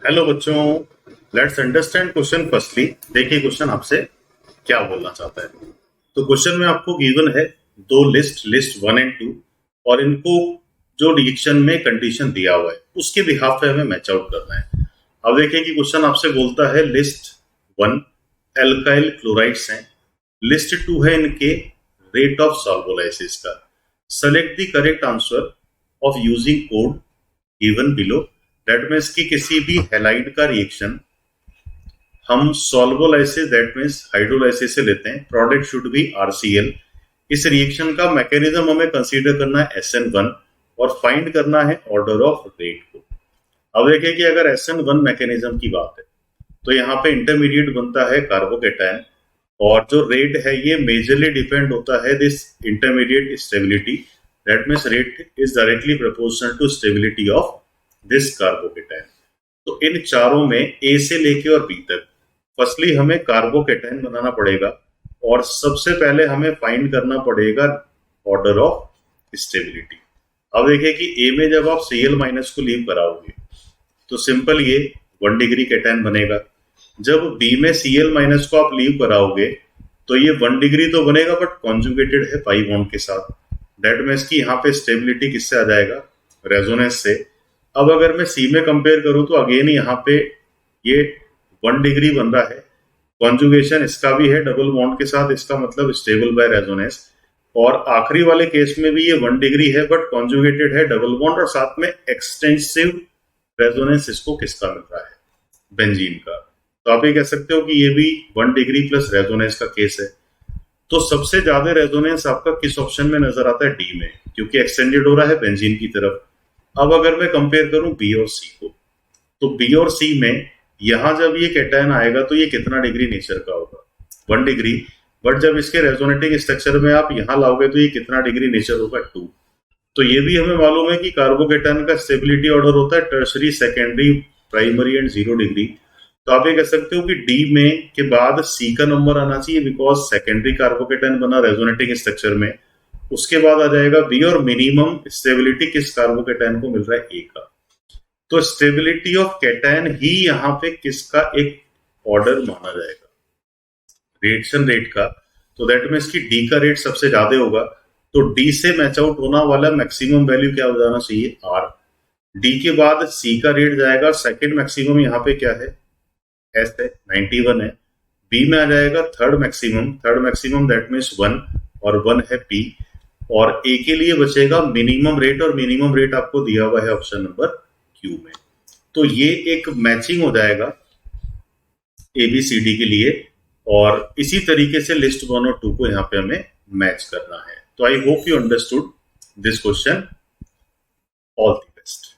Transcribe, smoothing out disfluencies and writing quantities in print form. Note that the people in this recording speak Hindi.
हेलो बच्चों, लेट्स अंडरस्टैंड क्वेश्चन फर्स्टली। देखिए क्वेश्चन आपसे क्या बोलना चाहता है। तो क्वेश्चन में आपको गिवन है दो लिस्ट 1 और 2, और इनको जो रिएक्शन में कंडीशन दिया हुआ है उसके बिहाफ पे हमें मैच आउट करना है। अब देखिए कि क्वेश्चन आपसे बोलता है लिस्ट 1 एल्काइल क्लोराइड्स हैं, लिस्ट 2 है इनके रेट ऑफ सॉल्वोलाइसिस का। Select the correct answer of using code given below. That means कि किसी भी हैलाइड का रिएक्शन हम सॉल्वोलाइसिस दैट मीन्स हाइड्रोलाइसिस से लेते हैं, प्रोडक्ट शुड बी आरसीएल। इस रिएक्शन का मैकेनिज्म हमें कंसीडर करना है SN1 और फाइंड करना है ऑर्डर ऑफ रेट को। अब देखिए कि अगर SN1 मैकेनिज्म की बात है तो यहाँ पे इंटरमीडिएट बनता है कार्बोकेटायन, और जो रेट है ये मेजरली डिपेंड होता है this intermediate stability. That means rate is directly proportional to stability of this carbocation. तो इन चारों में ए से लेके और बी तक फर्स्टली हमें कार्बोकेटायन बनाना पड़ेगा, और सबसे पहले हमें फाइंड करना पड़ेगा ऑर्डर ऑफ स्टेबिलिटी। अब देखिए कि ए में जब आप Cl माइनस को लीव कराओगे तो सिंपल ये 1 डिग्री केटायन बनेगा। जब बी में Cl माइनस को आप लीव कराओगे तो ये 1 डिग्री तो बनेगा बट कॉन्जुगेटेड है पाई बॉन्ड के साथ। दैट मीन्स कि यहाँ पे स्टेबिलिटी किससे आ जाएगा, रेजोनेंस से। अब अगर मैं सी में कंपेयर करूं तो अगेन यहाँ पे ये 1 डिग्री बन रहा है, कॉन्जुगेशन इसका भी है डबल बॉन्ड के साथ, इसका मतलब स्टेबल बाय रेजोनेंस। और आखिरी वाले केस में भी ये 1 डिग्री है बट कॉन्जुगेटेड है डबल बॉन्ड, और साथ में एक्सटेंसिव रेजोनेंस इसको किसका मिल रहा है, बेंजीन का। तो आप ये कह सकते हो कि ये भी 1 डिग्री प्लस रेजोनेंस का केस है। तो सबसे ज्यादा रेजोनेंस आपका किस ऑप्शन में नजर आता है, डी में, क्योंकि एक्सटेंडेड हो रहा है बेंजीन की तरफ। अब अगर मैं कंपेयर करूं बी और सी को, तो बी और सी में यहां जब ये कैटायन आएगा तो ये कितना डिग्री नेचर का होगा, 1 डिग्री। बट जब इसके रेजोनेटिंग स्ट्रक्चर में आप यहां लाओगे तो ये कितना डिग्री नेचर होगा, 2। तो ये भी हमें मालूम है कि कार्बोकेटायन का स्टेबिलिटी ऑर्डर होता है tertiary, secondary, primary and 0 degree. तो आप ये कह सकते हो कि डी में के बाद सी का नंबर आना चाहिए, बिकॉज सेकेंडरी कार्बोकेटायन बना रेजोनेटिंग स्ट्रक्चर में। उसके बाद आ जाएगा बी, और मिनिमम स्टेबिलिटी किस कार्बोकेटायन को मिल रहा है, ए का। तो स्टेबिलिटी ऑफ कैटायन ही यहाँ पे किसका एक ऑर्डर माना जाएगा, रिएक्शन रेट का। तो दैट मीन्स कि डी का रेट सबसे ज्यादा होगा, तो डी से मैच आउट होना वाला मैक्सिमम वैल्यू क्या हो जाना चाहिए, आर। डी के बाद सी का रेट जाएगा, सेकंड मैक्सिमम यहाँ पे क्या है, एस है, 91 है। बी में आ जाएगा थर्ड मैक्सिमम दैट मीन्स 1, और 1 है पी। और ए के लिए बचेगा मिनिमम रेट, और मिनिमम रेट आपको दिया हुआ है ऑप्शन नंबर क्यू में। तो ये एक मैचिंग हो जाएगा ABCD के लिए, और इसी तरीके से लिस्ट 1 और 2 को यहाँ पे हमें मैच करना है। तो I hope you understood this question. All the best.